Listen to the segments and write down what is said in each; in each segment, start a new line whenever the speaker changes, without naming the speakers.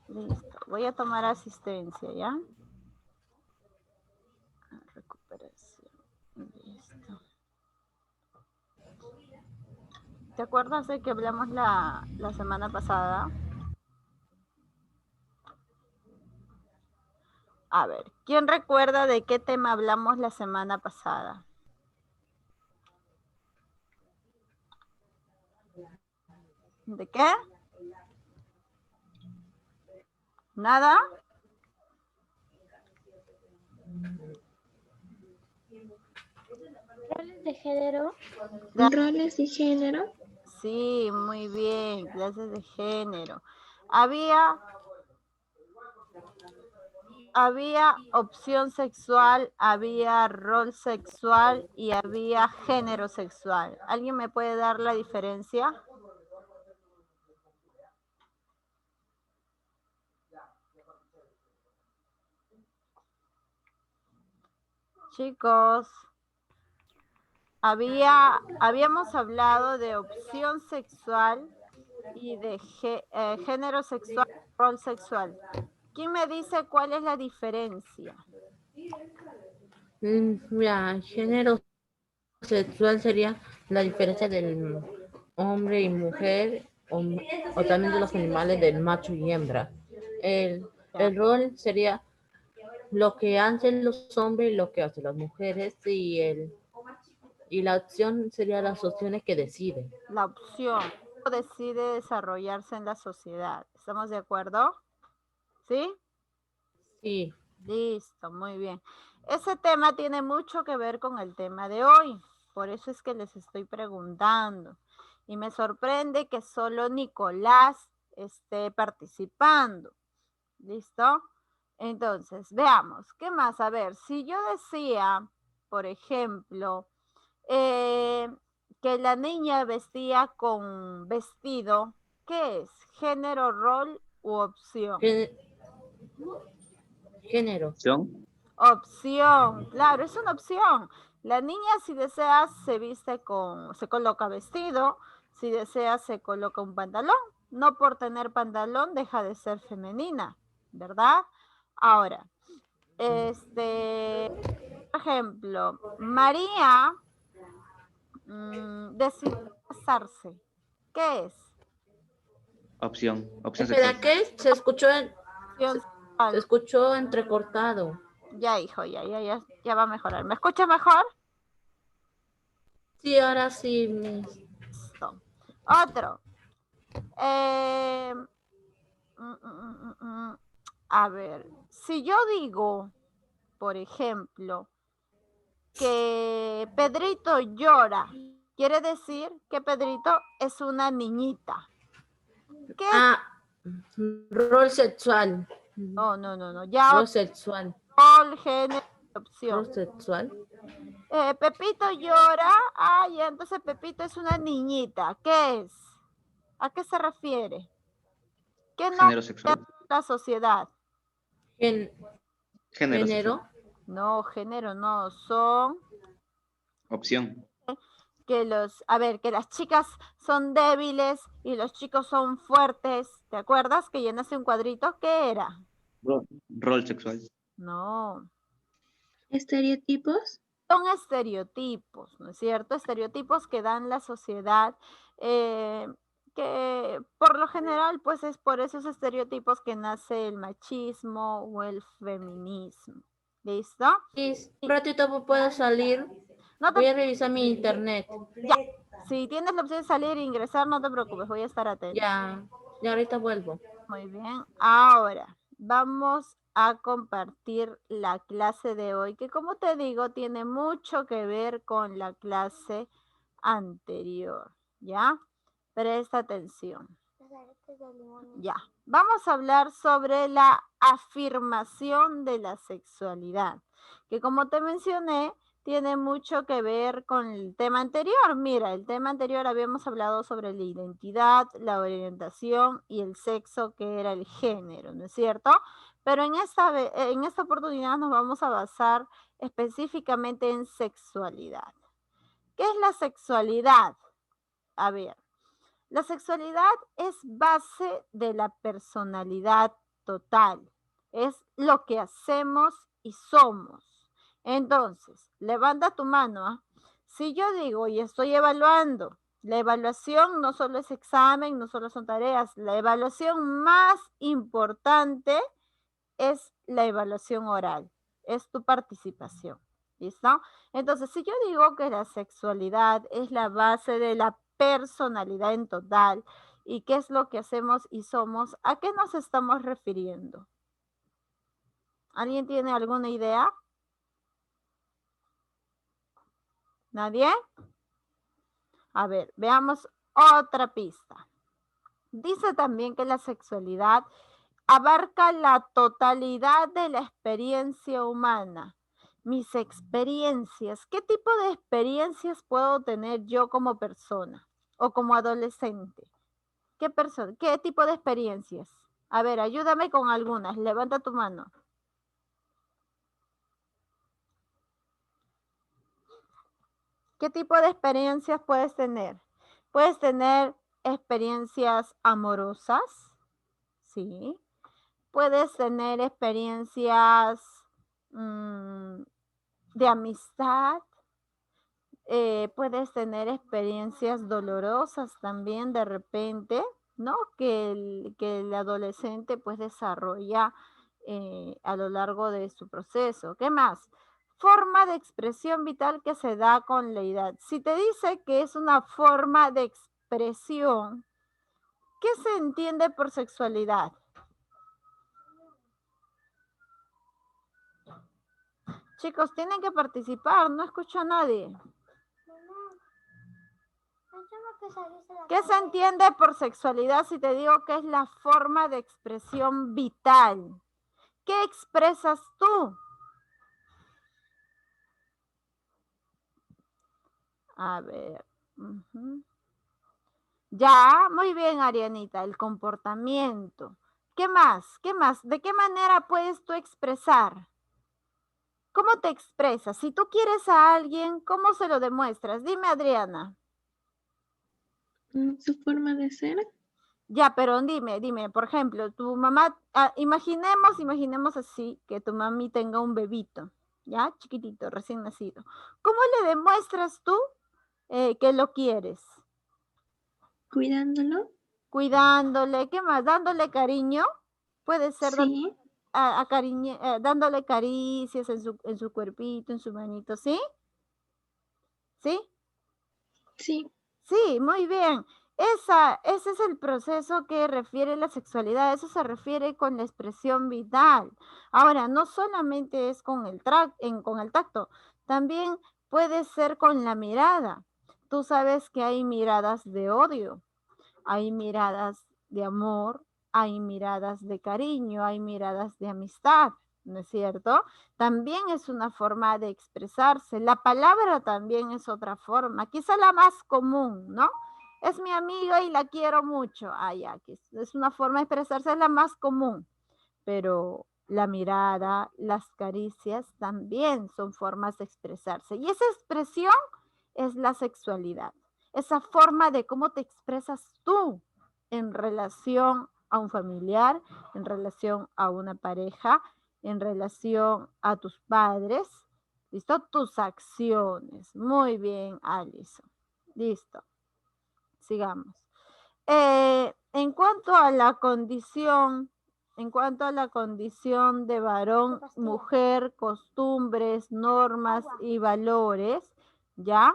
Listo. Voy a tomar asistencia, ¿ya? Recuperación. Listo. ¿Te acuerdas de que hablamos la semana pasada? A ver, ¿quién recuerda de qué tema hablamos la semana pasada? ¿De qué? ¿Nada?
¿Roles de género?
¿Roles y género?
Sí, muy bien, clases de género. Había opción sexual, había rol sexual y había género sexual. ¿Alguien me puede dar la diferencia? Chicos, habíamos hablado de opción sexual y de género sexual, rol sexual. ¿Quién me dice cuál es la diferencia?
Mira, género sexual sería la diferencia del hombre y mujer o también de los animales del macho y hembra. El rol sería lo que hacen los hombres y lo que hacen las mujeres y la opción sería las opciones que deciden.
La opción decide desarrollarse en la sociedad. ¿Estamos de acuerdo? ¿Sí?
Sí.
Listo, muy bien. Ese tema tiene mucho que ver con el tema de hoy. Por eso es que les estoy preguntando. Y me sorprende que solo Nicolás esté participando. ¿Listo? Entonces, veamos. ¿Qué más? A ver, si yo decía, por ejemplo, que la niña vestía con vestido, ¿qué es? ¿Género, rol u opción?
Género.
Opción, claro, es una opción. La niña, si desea, se coloca vestido, si desea, se coloca un pantalón. No por tener pantalón deja de ser femenina, ¿verdad? Ahora, por ejemplo, María decidió casarse. ¿Qué es?
Opción
Espera,
sexual.
¿qué? Se escuchó entrecortado.
Ya, hijo, ya va a mejorar. ¿Me escucha mejor?
Sí, ahora sí.
Listo. Otro. A ver, si yo digo, por ejemplo, que Pedrito llora, quiere decir que Pedrito es una niñita. ¿Qué?
Rol sexual.
No. Ya
rol sexual.
Rol, género, opción.
Rol sexual.
Pepito llora. Ya, entonces Pepito es una niñita. ¿Qué es? ¿A qué se refiere? ¿Qué
Género sexual.
la sociedad?
Género sexual.
No, género no. Son...
Opción.
Que las chicas son débiles y los chicos son fuertes. ¿Te acuerdas que llenaste un cuadrito? ¿Qué era?
Rol sexual.
No.
¿Estereotipos?
Son estereotipos, ¿no es cierto? Estereotipos que dan la sociedad, que por lo general, pues es por esos estereotipos que nace el machismo o el feminismo. ¿Listo?
Sí, un ratito puedo salir. Voy a revisar mi internet.
Ya. Si tienes la opción de salir e ingresar, no te preocupes, voy a estar atenta.
Ya ahorita vuelvo.
Muy bien. Ahora, vamos a compartir la clase de hoy, que como te digo, tiene mucho que ver con la clase anterior, ¿ya? Presta atención. Ya. Vamos a hablar sobre la afirmación de la sexualidad, que como te mencioné, tiene mucho que ver con el tema anterior. Mira, el tema anterior habíamos hablado sobre la identidad, la orientación y el sexo, que era el género, ¿no es cierto? Pero en esta oportunidad nos vamos a basar específicamente en sexualidad. ¿Qué es la sexualidad? A ver, La sexualidad es base de la personalidad total. Es lo que hacemos y somos. Entonces, levanta tu mano. ¿Ah? Si yo digo y estoy evaluando, la evaluación no solo es examen, no solo son tareas. La evaluación más importante es la evaluación oral, es tu participación. ¿Listo? Entonces, si yo digo que la sexualidad es la base de la personalidad en total y qué es lo que hacemos y somos, ¿a qué nos estamos refiriendo? ¿Alguien tiene alguna idea? ¿Nadie? A ver, veamos otra pista. Dice también que la sexualidad abarca la totalidad de la experiencia humana. Mis experiencias, ¿qué tipo de experiencias puedo tener yo como persona o como adolescente? ¿Qué tipo de experiencias? A ver, ayúdame con algunas, levanta tu mano. ¿Qué tipo de experiencias puedes tener? Puedes tener experiencias amorosas, ¿sí? Puedes tener experiencias de amistad, puedes tener experiencias dolorosas también de repente, ¿no? Que el adolescente pues desarrolla a lo largo de su proceso. ¿Qué más? Forma de expresión vital que se da con la edad. Si te dice que es una forma de expresión, ¿qué se entiende por sexualidad? Chicos, tienen que participar, no escucho a nadie. ¿Qué se entiende por sexualidad si te digo que es la forma de expresión vital? ¿Qué expresas tú? A ver. Ya, muy bien, Arianita, el comportamiento. ¿Qué más? ¿Qué más? ¿De qué manera puedes tú expresar? ¿Cómo te expresas? Si tú quieres a alguien, ¿cómo se lo demuestras? Dime, Adriana.
Su forma de ser.
Ya, pero dime, por ejemplo, tu mamá, imaginemos así, que tu mami tenga un bebito, ¿ya? Chiquitito, recién nacido. ¿Cómo le demuestras tú que lo quieres?
Cuidándolo.
Cuidándole, ¿qué más? Dándole cariño. Puede ser
Sí.
dándole caricias en su cuerpito, en su manito, ¿sí? ¿Sí?
Sí.
Sí, muy bien. Ese es el proceso que refiere la sexualidad, eso se refiere con la expresión vital. Ahora, no solamente es con con el tacto, también puede ser con la mirada. Tú sabes que hay miradas de odio, hay miradas de amor, hay miradas de cariño, hay miradas de amistad, ¿no es cierto? También es una forma de expresarse. La palabra también es otra forma, quizá la más común, ¿no? Es mi amiga y la quiero mucho. Ah, ya, es una forma de expresarse, es la más común, pero la mirada, las caricias también son formas de expresarse. Y esa expresión es la sexualidad. Esa forma de cómo te expresas tú en relación a un familiar, en relación a una pareja, en relación a tus padres. ¿Listo? Tus acciones. Muy bien, Alison. Listo. Sigamos. En cuanto a la condición de varón, mujer, costumbres, normas y valores, ¿ya?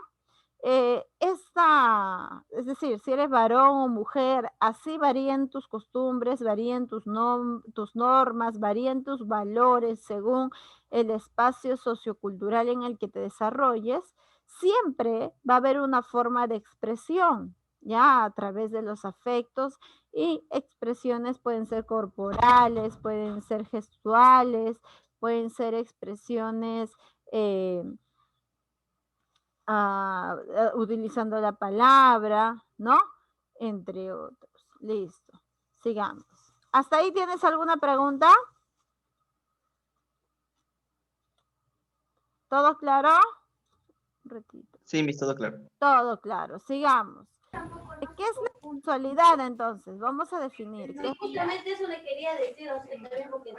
Es decir, si eres varón o mujer, así varían tus costumbres, varían tus normas, varían tus valores según el espacio sociocultural en el que te desarrolles, siempre va a haber una forma de expresión, ya a través de los afectos, y expresiones pueden ser corporales, pueden ser gestuales, pueden ser expresiones utilizando la palabra, ¿no? Entre otros. Listo. Sigamos. ¿Hasta ahí tienes alguna pregunta? ¿Todo claro?
Sí, Miss, todo claro.
Todo claro. Sigamos. ¿Qué es la Sexualidad, entonces, vamos a definir. ¿Qué?
Justamente eso le quería decir a usted también porque...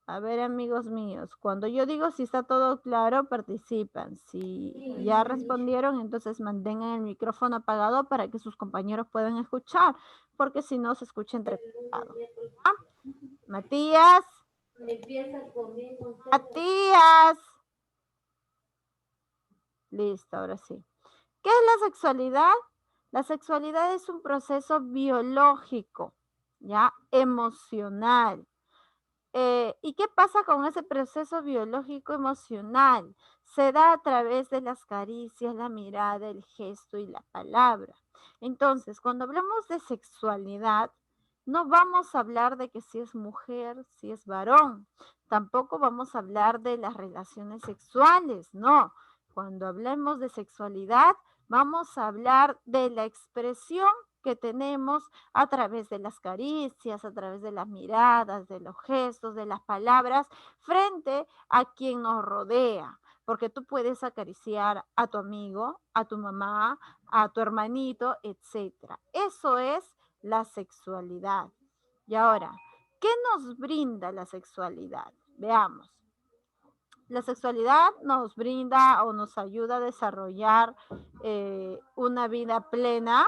A ver, amigos míos, cuando yo digo si está todo claro, participan. Si ya respondieron, entonces mantengan el micrófono apagado para que sus compañeros puedan escuchar, porque si no se escucha entrecortado. ¿Ah? Matías. Matías. Listo, ahora sí. ¿Qué es la sexualidad? La sexualidad es un proceso biológico, ¿ya? Emocional. ¿Y qué pasa con ese proceso biológico emocional? Se da a través de las caricias, la mirada, el gesto y la palabra. Entonces, cuando hablamos de sexualidad, no vamos a hablar de que si es mujer, si es varón. Tampoco vamos a hablar de las relaciones sexuales, no. Cuando hablemos de sexualidad, vamos a hablar de la expresión que tenemos a través de las caricias, a través de las miradas, de los gestos, de las palabras, frente a quien nos rodea. Porque tú puedes acariciar a tu amigo, a tu mamá, a tu hermanito, etc. Eso es la sexualidad. Y ahora, ¿qué nos brinda la sexualidad? Veamos. La sexualidad nos brinda o nos ayuda a desarrollar una vida plena.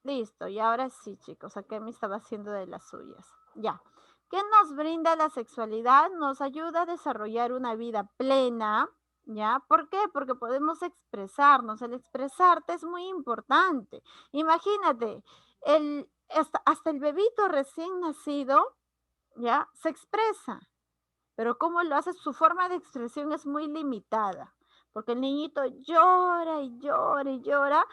Listo, y ahora sí, chicos, acá me estaba haciendo de las suyas. Ya. ¿Qué nos brinda la sexualidad? Nos ayuda a desarrollar una vida plena, ¿ya? ¿Por qué? Porque podemos expresarnos. El expresarte es muy importante. Imagínate, hasta el bebito recién nacido, ¿ya? Se expresa. Pero cómo lo hace, su forma de expresión es muy limitada. Porque el niñito llora y llora y llora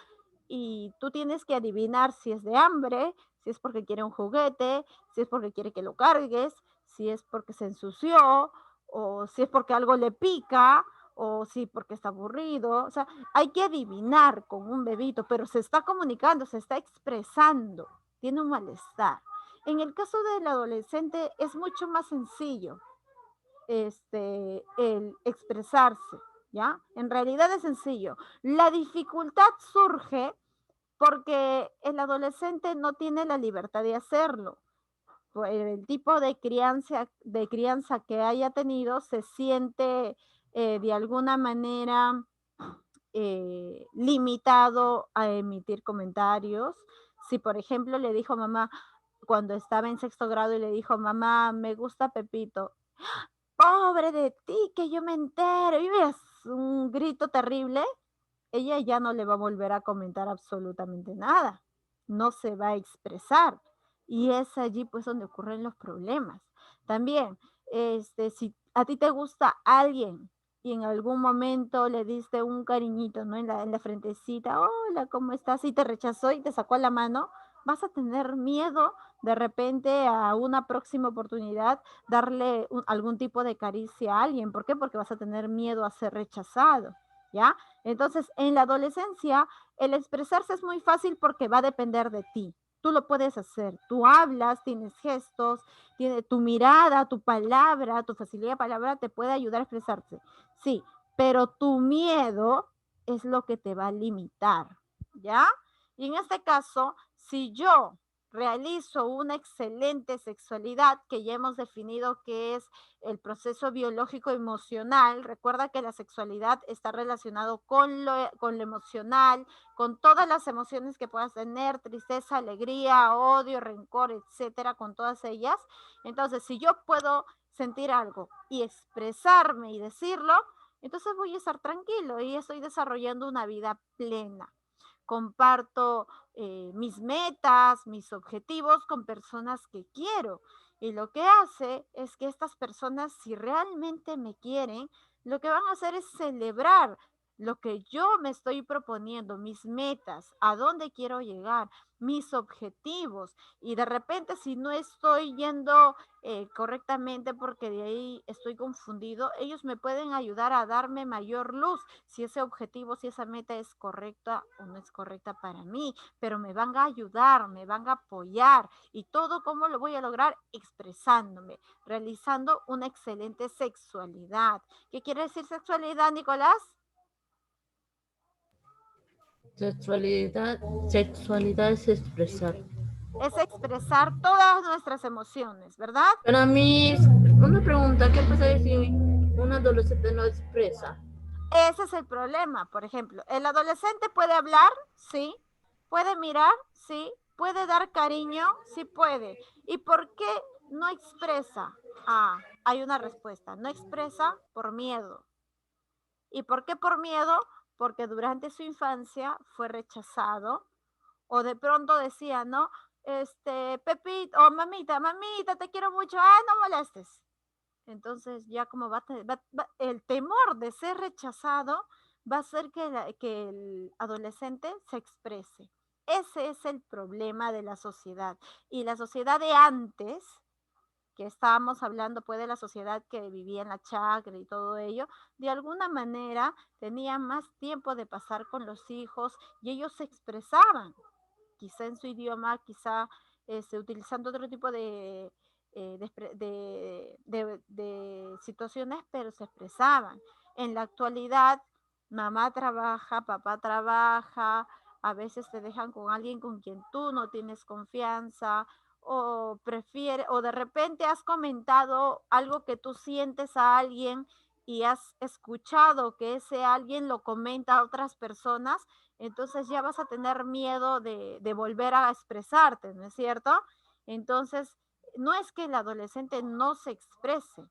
y tú tienes que adivinar si es de hambre, si es porque quiere un juguete, si es porque quiere que lo cargues, si es porque se ensució, o si es porque algo le pica, o si porque está aburrido. O sea, hay que adivinar con un bebito, pero se está comunicando, se está expresando, tiene un malestar. En el caso del adolescente es mucho más sencillo el expresarse, ¿ya? En realidad es sencillo. La dificultad surge porque el adolescente no tiene la libertad de hacerlo. Por el tipo de crianza que haya tenido, se siente de alguna manera limitado a emitir comentarios. Si, por ejemplo, le dijo mamá, cuando estaba en sexto grado y le dijo, mamá, me gusta Pepito, pobre de ti, que yo me entero, y ves un grito terrible, ella ya no le va a volver a comentar absolutamente nada, no se va a expresar, y es allí pues donde ocurren los problemas. También, si a ti te gusta alguien y en algún momento le diste un cariñito, ¿no? En la frentecita, hola, ¿cómo estás? Y te rechazó y te sacó la mano, vas a tener miedo de repente a una próxima oportunidad darle algún tipo de caricia a alguien. ¿Por qué? Porque vas a tener miedo a ser rechazado, ¿ya? Entonces, en la adolescencia, el expresarse es muy fácil porque va a depender de ti. Tú lo puedes hacer. Tú hablas, tienes gestos, tu mirada, tu palabra, tu facilidad de palabra te puede ayudar a expresarse. Sí, pero tu miedo es lo que te va a limitar, ¿ya? Y en este caso, si yo realizo una excelente sexualidad, que ya hemos definido que es el proceso biológico emocional, recuerda que la sexualidad está relacionado con lo emocional, con todas las emociones que puedas tener, tristeza, alegría, odio, rencor, etcétera, con todas ellas. Entonces, si yo puedo sentir algo y expresarme y decirlo, entonces voy a estar tranquilo y estoy desarrollando una vida plena. comparto mis metas, mis objetivos con personas que quiero. Y lo que hace es que estas personas, si realmente me quieren, lo que van a hacer es celebrar lo que yo me estoy proponiendo, mis metas, a dónde quiero llegar, mis objetivos. Y de repente, si no estoy yendo correctamente porque de ahí estoy confundido, ellos me pueden ayudar a darme mayor luz si ese objetivo, si esa meta es correcta o no es correcta para mí, pero me van a ayudar, me van a apoyar. Y todo, ¿cómo lo voy a lograr? Expresándome, realizando una excelente sexualidad. ¿Qué quiere decir sexualidad, Nicolás?
Sexualidad es expresar.
Es expresar todas nuestras emociones, ¿verdad?
Para mí, una pregunta, ¿qué pasa si un adolescente no expresa?
Ese es el problema. Por ejemplo, el adolescente puede hablar, sí, puede mirar, sí, puede dar cariño, sí puede. ¿Y por qué no expresa? Ah, hay una respuesta. No expresa por miedo. ¿Y por qué por miedo? Porque durante su infancia fue rechazado o de pronto decía, ¿no? Pepito, o mamita, mamita, te quiero mucho, no molestes. Entonces ya como el temor de ser rechazado va a hacer que el adolescente se exprese. Ese es el problema de la sociedad. Y la sociedad de antes, que estábamos hablando pues de la sociedad que vivía en la chacra y todo ello, de alguna manera tenía más tiempo de pasar con los hijos y ellos se expresaban, quizá en su idioma, quizá utilizando otro tipo de situaciones, pero se expresaban. En la actualidad, mamá trabaja, papá trabaja, a veces te dejan con alguien con quien tú no tienes confianza, o de repente has comentado algo que tú sientes a alguien y has escuchado que ese alguien lo comenta a otras personas, entonces ya vas a tener miedo de volver a expresarte, ¿no es cierto? Entonces, no es que el adolescente no se exprese,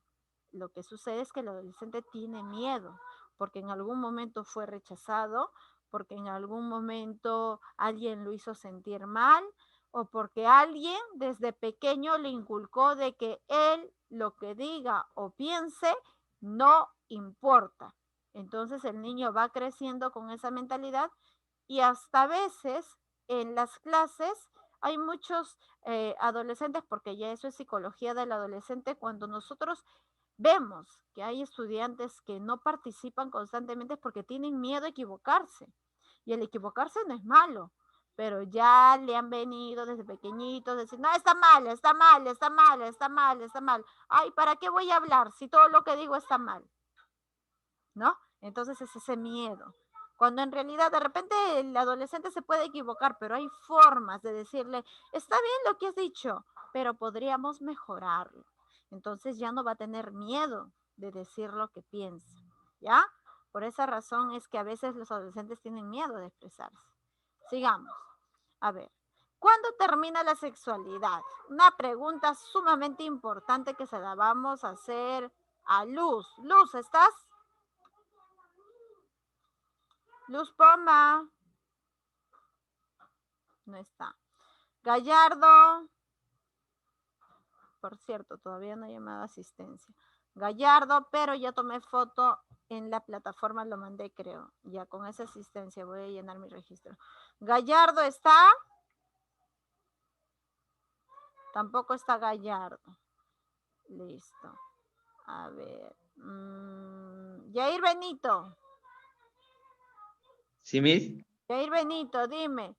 lo que sucede es que el adolescente tiene miedo, porque en algún momento fue rechazado, porque en algún momento alguien lo hizo sentir mal, o porque alguien desde pequeño le inculcó de que él lo que diga o piense no importa. Entonces el niño va creciendo con esa mentalidad y hasta a veces en las clases hay muchos adolescentes, porque ya eso es psicología del adolescente, cuando nosotros vemos que hay estudiantes que no participan constantemente es porque tienen miedo a equivocarse. Y el equivocarse no es malo, pero ya le han venido desde pequeñitos decir, no, está mal, está mal, está mal, está mal, está mal. Ay, ¿para qué voy a hablar si todo lo que digo está mal? ¿No? Entonces es ese miedo. Cuando en realidad de repente el adolescente se puede equivocar, pero hay formas de decirle, está bien lo que has dicho, pero podríamos mejorarlo. Entonces ya no va a tener miedo de decir lo que piensa, ¿ya? Por esa razón es que a veces los adolescentes tienen miedo de expresarse. Sigamos. A ver, ¿cuándo termina la sexualidad? Una pregunta sumamente importante que se la vamos a hacer a Luz. Luz, ¿estás? Luz Poma. No está. Gallardo. Por cierto, todavía no he llamado a asistencia. Gallardo, pero ya tomé foto en la plataforma, lo mandé creo. Ya con esa asistencia voy a llenar mi registro. Gallardo está. Tampoco está Gallardo. Listo. A ver. Yair Benito.
¿Sí, Miss?
Yair Benito, dime.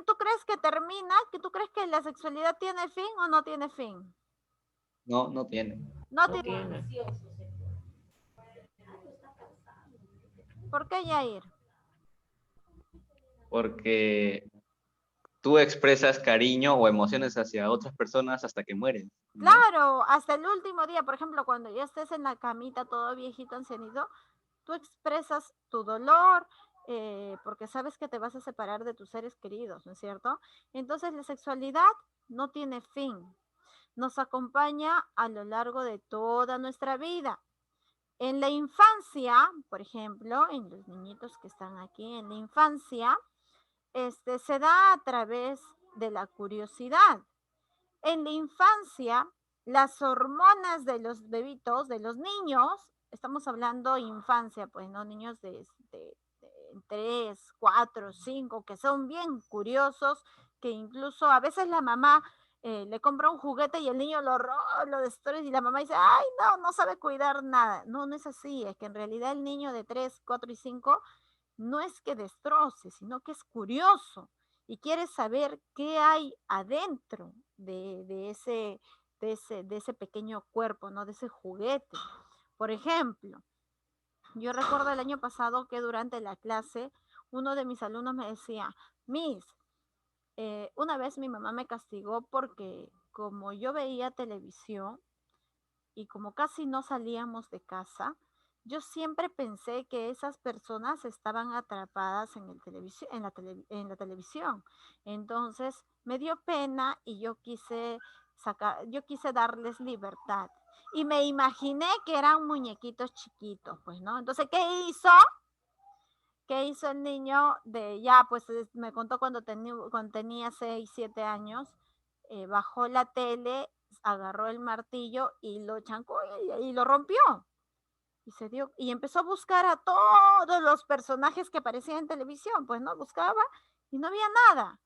¿Tú crees que termina? ¿Tú crees que la sexualidad tiene fin o no tiene fin?
No, no tiene.
No
No
tiene.
tiene.
¿Por qué, Yair?
Porque tú expresas cariño o emociones hacia otras personas hasta que mueren, ¿no?
Claro, hasta el último día, por ejemplo, cuando ya estés en la camita todo viejito, ancianito, tú expresas tu dolor, porque sabes que te vas a separar de tus seres queridos, ¿no es cierto? Entonces la sexualidad no tiene fin, nos acompaña a lo largo de toda nuestra vida. En la infancia, por ejemplo, en los niñitos que están aquí, en la infancia, se da a través de la curiosidad. En la infancia, las hormonas de los bebitos, de los niños, estamos hablando infancia, pues no niños de 3, 4, 5, que son bien curiosos, que incluso a veces la mamá le compra un juguete y el niño lo destruye y la mamá dice, ay, no, no sabe cuidar nada. No, no es así, es que en realidad el niño de 3, 4 y 5 no es que destroce, sino que es curioso y quiere saber qué hay adentro de ese pequeño cuerpo, ¿no? De ese juguete. Por ejemplo, yo recuerdo el año pasado que durante la clase uno de mis alumnos me decía, Miss, una vez mi mamá me castigó porque como yo veía televisión y como casi no salíamos de casa, yo siempre pensé que esas personas estaban atrapadas en en la televisión. Entonces me dio pena y yo quise darles libertad. Y me imaginé que eran muñequitos chiquitos, pues, ¿no? Entonces, ¿qué hizo? ¿Qué hizo el niño me contó cuando tenía 6, 7 años, bajó la tele, agarró el martillo y lo chancó y lo rompió. Y empezó a buscar a todos los personajes que aparecían en televisión, pues no, buscaba y no había nada.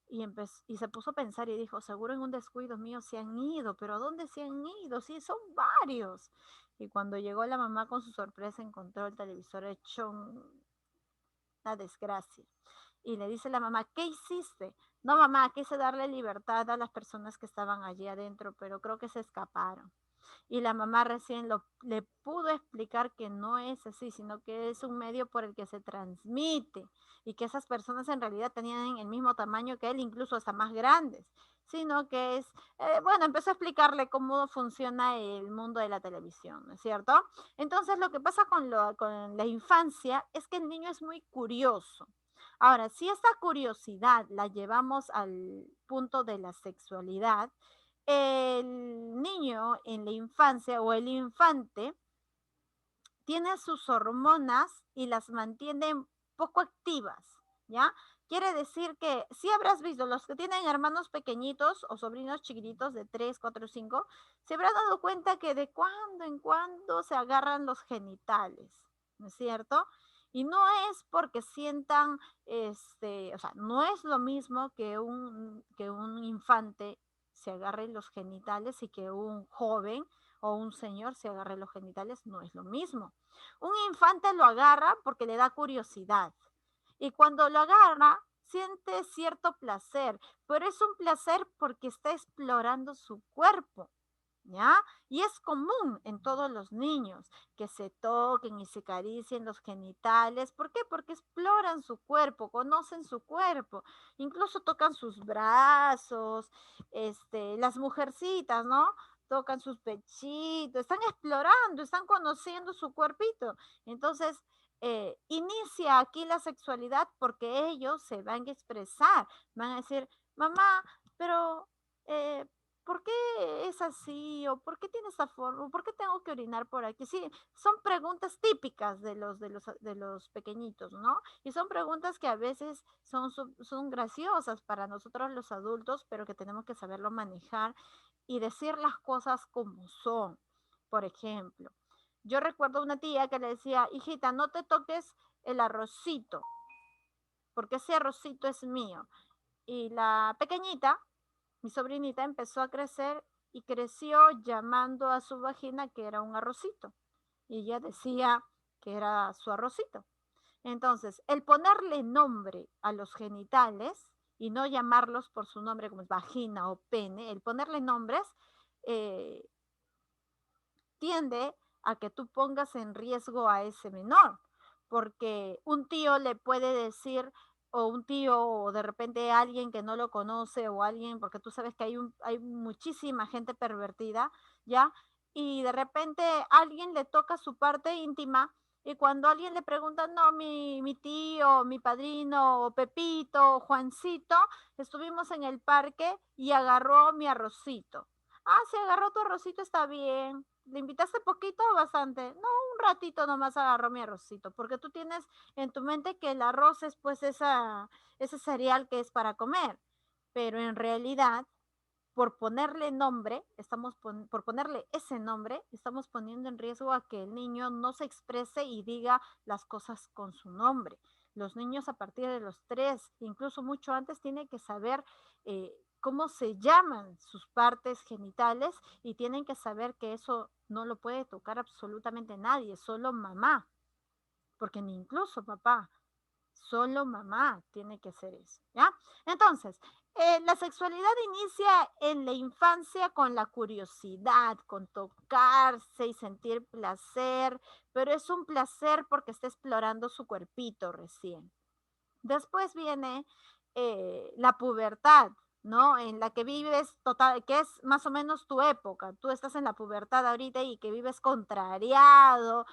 Y se puso a pensar y dijo, seguro en un descuido mío se han ido, pero ¿a dónde se han ido? Sí, son varios. Y cuando llegó la mamá con su sorpresa, encontró el televisor hecho una desgracia. Y le dice la mamá, ¿qué hiciste? No, mamá, quise darle libertad a las personas que estaban allí adentro, pero creo que se escaparon. Y la mamá recién le pudo explicar que no es así, sino que es un medio por el que se transmite y que esas personas en realidad tenían el mismo tamaño que él, incluso hasta más grandes, sino que empezó a explicarle cómo funciona el mundo de la televisión, ¿no es cierto? Entonces lo que pasa con la infancia es que el niño es muy curioso. Ahora, si esta curiosidad la llevamos al punto de la sexualidad, el niño en la infancia o el infante tiene sus hormonas y las mantiene poco activas, ¿ya? Quiere decir que si habrás visto los que tienen hermanos pequeñitos o sobrinos chiquititos de 3, 4, 5, se habrán dado cuenta que de cuando en cuando se agarran los genitales, ¿no es cierto? Y no es porque sientan, o sea, no es lo mismo que un infante se agarre los genitales y que un joven o un señor se agarre los genitales, no es lo mismo. Un infante lo agarra porque le da curiosidad y cuando lo agarra siente cierto placer, pero es un placer porque está explorando su cuerpo, ¿ya? Y es común en todos los niños que se toquen y se acaricien los genitales. ¿Por qué? Porque exploran su cuerpo, conocen su cuerpo, incluso tocan sus brazos, las mujercitas, ¿no? Tocan sus pechitos, están explorando, están conociendo su cuerpito. Entonces, inicia aquí la sexualidad porque ellos se van a expresar, van a decir, mamá, pero eh, ¿por qué es así? ¿O por qué tiene esa forma? ¿O por qué tengo que orinar por aquí? Sí, son preguntas típicas de los pequeñitos, ¿no? Y son preguntas que a veces son graciosas para nosotros los adultos, pero que tenemos que saberlo manejar y decir las cosas como son. Por ejemplo, yo recuerdo una tía que le decía, hijita, no te toques el arrocito, porque ese arrocito es mío. Y la pequeñita, mi sobrinita, empezó a crecer y creció llamando a su vagina que era un arrocito. Y ella decía que era su arrocito. Entonces, el ponerle nombre a los genitales y no llamarlos por su nombre como es vagina o pene, el ponerle nombres eh, tiende a que tú pongas en riesgo a ese menor, porque un tío le puede decir, o un tío, o de repente alguien que no lo conoce, o alguien, porque tú sabes que hay muchísima gente pervertida, ¿ya? Y de repente alguien le toca su parte íntima, y cuando alguien le pregunta, no, mi tío, mi padrino, o Pepito, o Juancito, estuvimos en el parque y agarró mi arrocito. Ah, si agarró tu arrocito está bien, ¿Le invitaste poquito o bastante? No, un ratito nomás agarró mi arrocito, porque tú tienes en tu mente que el arroz es pues ese cereal que es para comer, pero en realidad, por ponerle nombre, por ponerle ese nombre, estamos poniendo en riesgo a que el niño no se exprese y diga las cosas con su nombre. Los niños a partir de los 3, incluso mucho antes, tienen que saber cómo se llaman sus partes genitales y tienen que saber que eso no lo puede tocar absolutamente nadie, solo mamá, porque ni incluso papá, solo mamá tiene que hacer eso, ¿ya? Entonces, la sexualidad inicia en la infancia con la curiosidad, con tocarse y sentir placer, pero es un placer porque está explorando su cuerpito recién. Después viene la pubertad, ¿no? En la que vives total, que es más o menos tu época. Tú estás en la pubertad ahorita y que vives contrariado.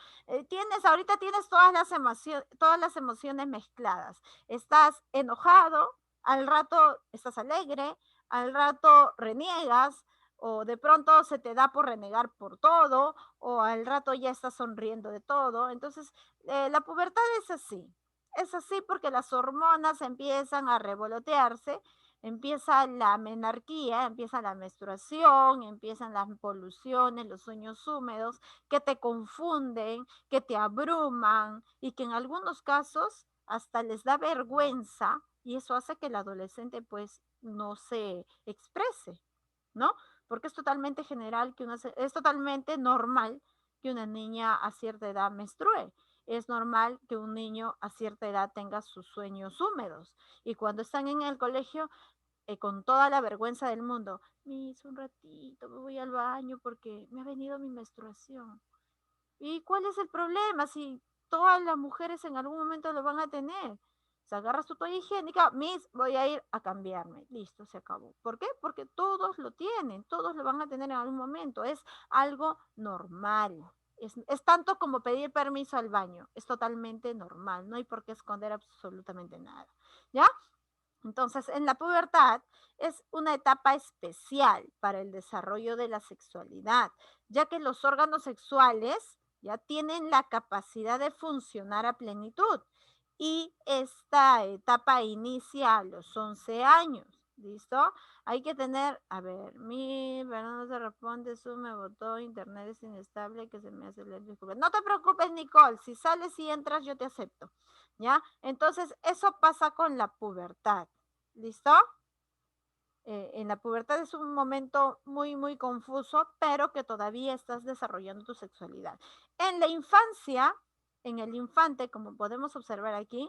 Ahorita tienes todas las emociones mezcladas. Estás enojado, al rato estás alegre, al rato reniegas, o de pronto se te da por renegar por todo, o al rato ya estás sonriendo de todo. Entonces, la pubertad es así. Es así porque las hormonas empiezan a revolotearse, empieza la menarquía, empieza la menstruación, empiezan las poluciones, los sueños húmedos, que te confunden, que te abruman y que en algunos casos hasta les da vergüenza y eso hace que el adolescente pues no se exprese, ¿no? Porque es totalmente general es totalmente normal que una niña a cierta edad menstrue. Es normal que un niño a cierta edad tenga sus sueños húmedos. Y cuando están en el colegio, con toda la vergüenza del mundo, Miss, un ratito, me voy al baño porque me ha venido mi menstruación. ¿Y cuál es el problema? Si todas las mujeres en algún momento lo van a tener. O sea, agarras tu toalla higiénica, Miss, voy a ir a cambiarme. Listo, se acabó. ¿Por qué? Porque todos lo tienen, todos lo van a tener en algún momento. Es algo normal. Es tanto como pedir permiso al baño. Es totalmente normal. No hay por qué esconder absolutamente nada. ¿Ya? Entonces, en la pubertad es una etapa especial para el desarrollo de la sexualidad, ya que los órganos sexuales ya tienen la capacidad de funcionar a plenitud y esta etapa inicia a los 11 años. ¿Listo? Hay que tener, a ver, pero no se responde, Zoom me botó, internet es inestable, que se me hace leer. No te preocupes, Nicole, si sales y entras yo te acepto, ¿ya? Entonces, eso pasa con la pubertad. ¿Listo? En la pubertad es un momento muy, muy confuso, pero que todavía estás desarrollando tu sexualidad. En la infancia, en el infante, como podemos observar aquí,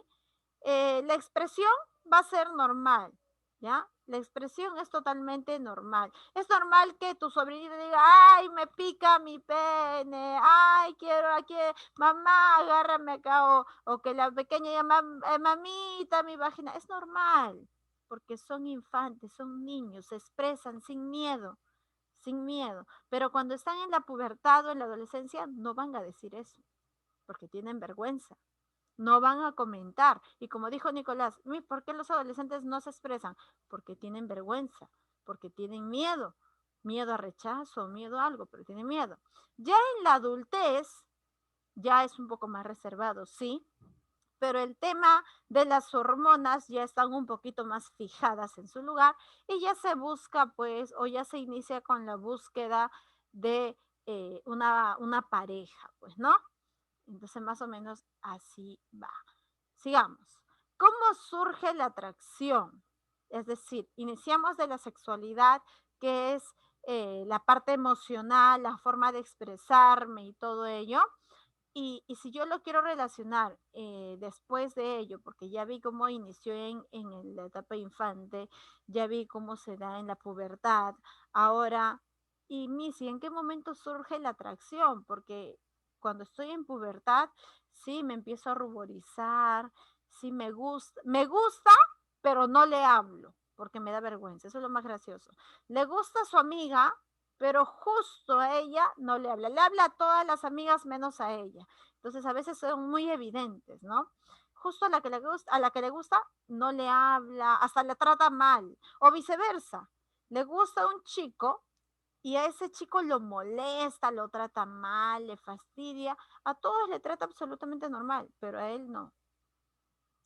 la expresión va a ser normal, ¿ya? La expresión es totalmente normal. Es normal que tu sobrinito diga, ay, me pica mi pene, ay, quiero aquí, mamá, agárrame acá, o que la pequeña llama, mamita, mi vagina. Es normal, porque son infantes, son niños, se expresan sin miedo, sin miedo. Pero cuando están en la pubertad o en la adolescencia, no van a decir eso, porque tienen vergüenza. No van a comentar. Y como dijo Nicolás, ¿por qué los adolescentes no se expresan? Porque tienen vergüenza, porque tienen miedo, miedo a rechazo, miedo a algo, pero tienen miedo. Ya en la adultez, ya es un poco más reservado, sí, pero el tema de las hormonas ya están un poquito más fijadas en su lugar y ya se busca, pues, o ya se inicia con la búsqueda de una pareja, pues, ¿no? Entonces, más o menos así va. Sigamos. ¿Cómo surge la atracción? Es decir, iniciamos de la sexualidad, que es la parte emocional, la forma de expresarme y todo ello. Y si yo lo quiero relacionar después de ello, porque ya vi cómo inició en la etapa infante, ya vi cómo se da en la pubertad, ahora, y Missy, ¿en qué momento surge la atracción? Porque cuando estoy en pubertad, sí, me empiezo a ruborizar, sí me gusta, pero no le hablo, porque me da vergüenza, eso es lo más gracioso. Le gusta a su amiga, pero justo a ella no le habla. Le habla a todas las amigas menos a ella. Entonces a veces son muy evidentes, ¿no? Justo a la que le gusta, no le habla, hasta le trata mal. O viceversa. Le gusta un chico y a ese chico lo molesta, lo trata mal, le fastidia, a todos le trata absolutamente normal, pero a él no.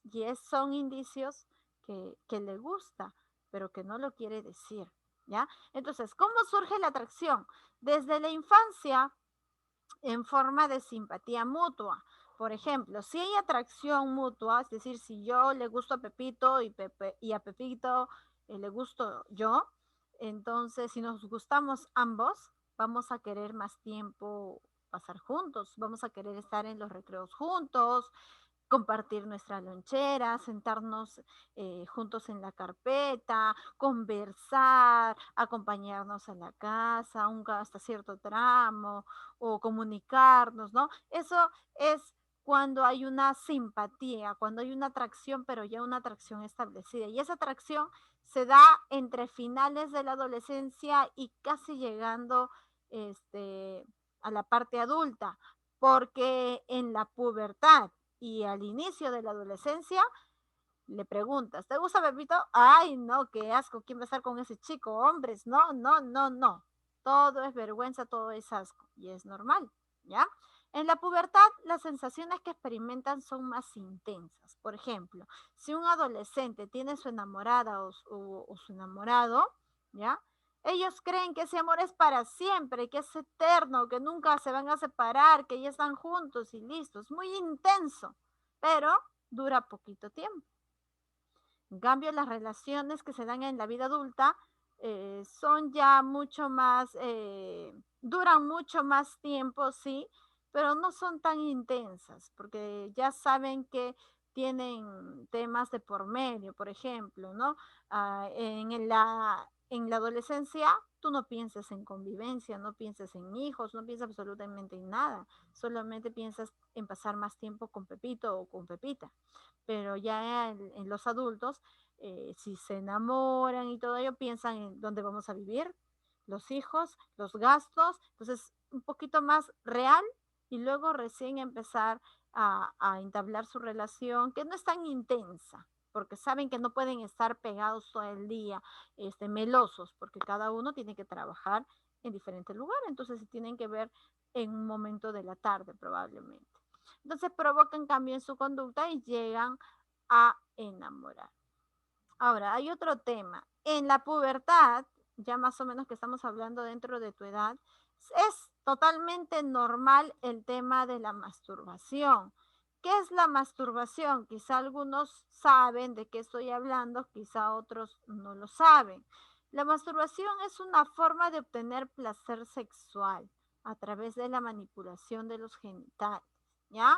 Y son indicios que le gusta, pero que no lo quiere decir, ¿ya? Entonces, ¿cómo surge la atracción? Desde la infancia, en forma de simpatía mutua. Por ejemplo, si hay atracción mutua, es decir, si yo le gusto a Pepito y a Pepito le gusto yo, entonces si nos gustamos ambos, vamos a querer más tiempo pasar juntos, vamos a querer estar en los recreos juntos, compartir nuestra lonchera, sentarnos juntos en la carpeta, conversar, acompañarnos a la casa, hasta cierto tramo, o comunicarnos, ¿no? Eso es cuando hay una simpatía, cuando hay una atracción, pero ya una atracción establecida. Y esa atracción se da entre finales de la adolescencia y casi llegando a la parte adulta, porque en la pubertad y al inicio de la adolescencia le preguntas, ¿te gusta Pepito? Ay, no, qué asco, ¿quién va a estar con ese chico? Hombres, no, no, no, no. Todo es vergüenza, todo es asco y es normal, ¿ya? En la pubertad, las sensaciones que experimentan son más intensas. Por ejemplo, si un adolescente tiene su enamorada o su enamorado, ¿ya? Ellos creen que ese amor es para siempre, que es eterno, que nunca se van a separar, que ya están juntos y listos. Muy intenso, pero dura poquito tiempo. En cambio, las relaciones que se dan en la vida adulta son ya mucho más, duran mucho más tiempo, sí, pero no son tan intensas, porque ya saben que tienen temas de por medio, por ejemplo, ¿no? En la adolescencia, tú no piensas en convivencia, no piensas en hijos, no piensas absolutamente en nada, solamente piensas en pasar más tiempo con Pepito o con Pepita. Pero ya en los adultos, si se enamoran y todo ello, piensan en dónde vamos a vivir, los hijos, los gastos, entonces un poquito más real y luego recién empezar a entablar su relación, que no es tan intensa, porque saben que no pueden estar pegados todo el día, melosos, porque cada uno tiene que trabajar en diferentes lugares, entonces se tienen que ver en un momento de la tarde probablemente. Entonces provocan cambio en su conducta y llegan a enamorar. Ahora, hay otro tema. En la pubertad, ya más o menos que estamos hablando dentro de tu edad, es totalmente normal el tema de la masturbación. ¿Qué es la masturbación? Quizá algunos saben de qué estoy hablando, quizá otros no lo saben. La masturbación es una forma de obtener placer sexual a través de la manipulación de los genitales, ¿ya?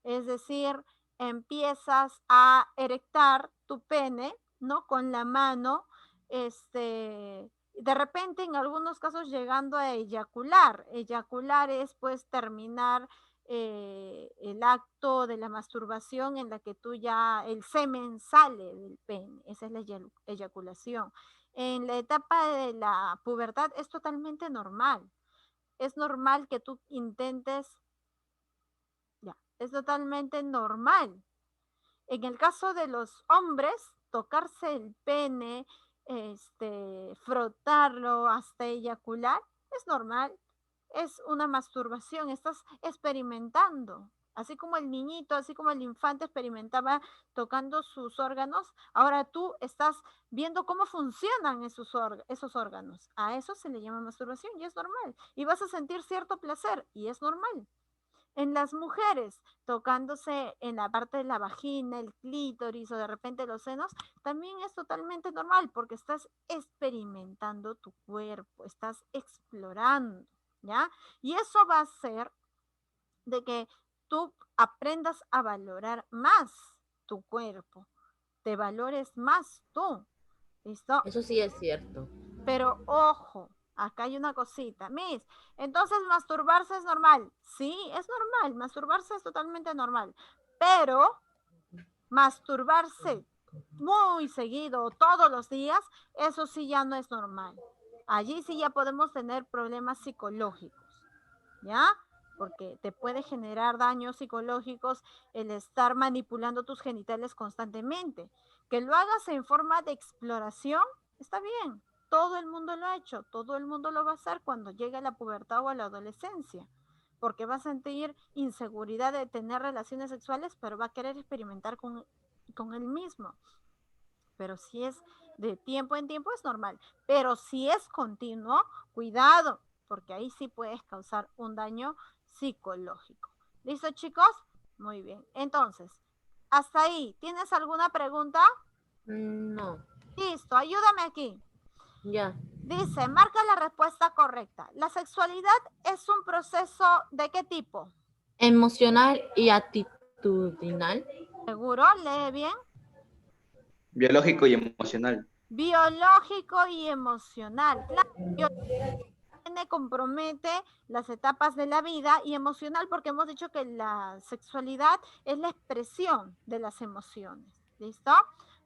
Es decir, empiezas a erectar tu pene, ¿no? Con la mano, de repente en algunos casos llegando a eyacular. Eyacular es pues terminar el acto de la masturbación en la que tú ya, el semen sale del pene, esa es la eyaculación. En la etapa de la pubertad es totalmente normal. Es normal que tú intentes, ya, es totalmente normal. En el caso de los hombres, tocarse el pene, frotarlo hasta eyacular, es normal, es una masturbación, estás experimentando. Así como el niñito, así como el infante experimentaba tocando sus órganos, ahora tú estás viendo cómo funcionan esos órganos. A eso se le llama masturbación y es normal. Y vas a sentir cierto placer y es normal. En las mujeres, tocándose en la parte de la vagina, el clítoris o de repente los senos, también es totalmente normal porque estás experimentando tu cuerpo, estás explorando, ¿ya? Y eso va a hacer de que tú aprendas a valorar más tu cuerpo, te valores más tú, ¿listo?
Eso sí es cierto.
Pero ojo, acá hay una cosita. Miss, entonces masturbarse es normal. Sí, es normal. Masturbarse es totalmente normal. Pero masturbarse muy seguido, todos los días, eso sí ya no es normal. Allí sí ya podemos tener problemas psicológicos, ¿ya? Porque te puede generar daños psicológicos el estar manipulando tus genitales constantemente. Que lo hagas en forma de exploración, está bien. todo el mundo lo ha hecho, todo el mundo lo va a hacer cuando llegue a la pubertad o a la adolescencia, porque va a sentir inseguridad de tener relaciones sexuales, pero va a querer experimentar con él mismo. Pero si es de tiempo en tiempo es normal, pero si es continuo, cuidado, porque ahí sí puedes causar un daño psicológico. ¿Listo, chicos? Muy bien. Entonces, hasta ahí, ¿tienes alguna pregunta?
No.
Listo, ayúdame aquí.
Ya.
Dice, marca la respuesta correcta. ¿La sexualidad es un proceso de qué tipo?
Emocional y actitudinal.
¿Seguro? ¿Lee bien?
Biológico y emocional.
Biológico y emocional. Claro, compromete las etapas de la vida, y emocional porque hemos dicho que la sexualidad es la expresión de las emociones. ¿Listo?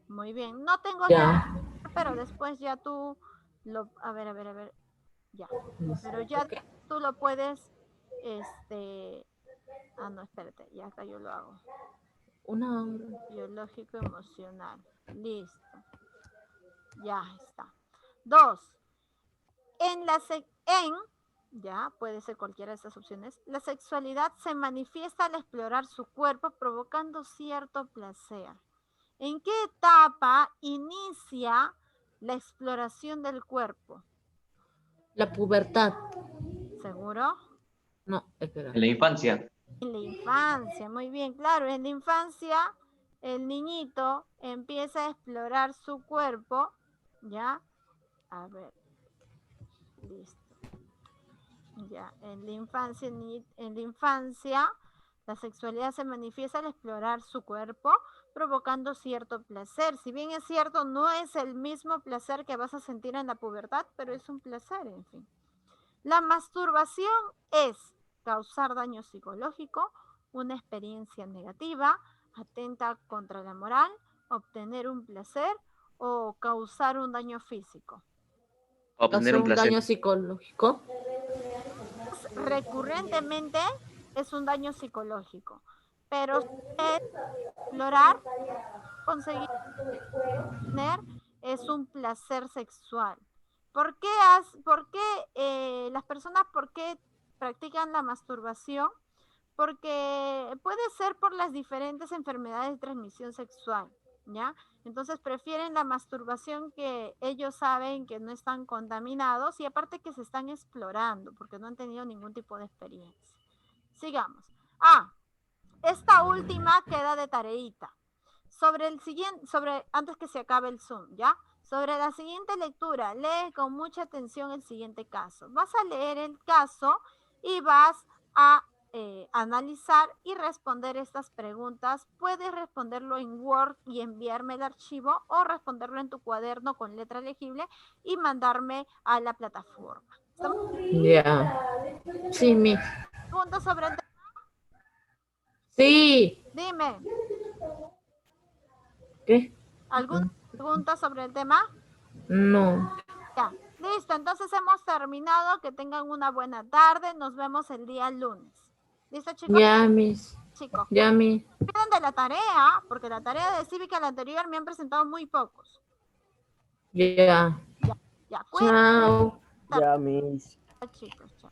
Muy bien. No tengo
Ya.
pero después ya tú lo... A ver. Ya. Pero ya
Ok.
tú lo puedes... Ah, no, espérate. Ya acá yo lo hago.
Una.
Biológico emocional. Listo. Ya está. 2. Ya, puede ser cualquiera de estas opciones, la sexualidad se manifiesta al explorar su cuerpo provocando cierto placer. ¿En qué etapa inicia la exploración del cuerpo?
La pubertad.
¿Seguro?
No, espera.
En la infancia.
En la infancia, muy bien, claro, en la infancia el niñito empieza a explorar su cuerpo, ¿ya? A ver, listo. Ya, en la infancia, la sexualidad se manifiesta al explorar su cuerpo, provocando cierto placer. Si bien es cierto, no es el mismo placer que vas a sentir en la pubertad, pero es un placer, en fin. La masturbación es causar daño psicológico, una experiencia negativa, atenta contra la moral, obtener un placer o causar un daño físico.
Obtener
Hacer
un
un
placer.
daño psicológico.
Recurrentemente es un daño psicológico, pero explorar, conseguir tener, es un placer sexual. ¿Por qué las personas practican la masturbación? Porque puede ser por las diferentes enfermedades de transmisión sexual, ¿ya? Entonces prefieren la masturbación, que ellos saben que no están contaminados, y aparte que se están explorando porque no han tenido ningún tipo de experiencia. Sigamos. Esta última queda de tareita. Antes que se acabe el Zoom, ¿ya? Sobre la siguiente lectura, lee con mucha atención el siguiente caso. Vas a leer el caso y vas a analizar y responder estas preguntas. Puedes responderlo en Word y enviarme el archivo, o responderlo en tu cuaderno con letra legible y mandarme a la plataforma. ¿Estamos?
Ya. Sí,
¿Preguntas sobre el tema?
Sí.
Dime.
¿Qué?
¿Alguna pregunta sobre el tema?
No.
Ya, listo, entonces hemos terminado. Que tengan una buena tarde. Nos vemos el día lunes. ¿Listo, chicos?
Ya,
Chicos,
Ya,
cuiden de la tarea, porque la tarea de cívica, la anterior, me han presentado muy pocos.
Ya.
Ya, cuiden.
Chao.
Ya, mis.
Chicos, chao.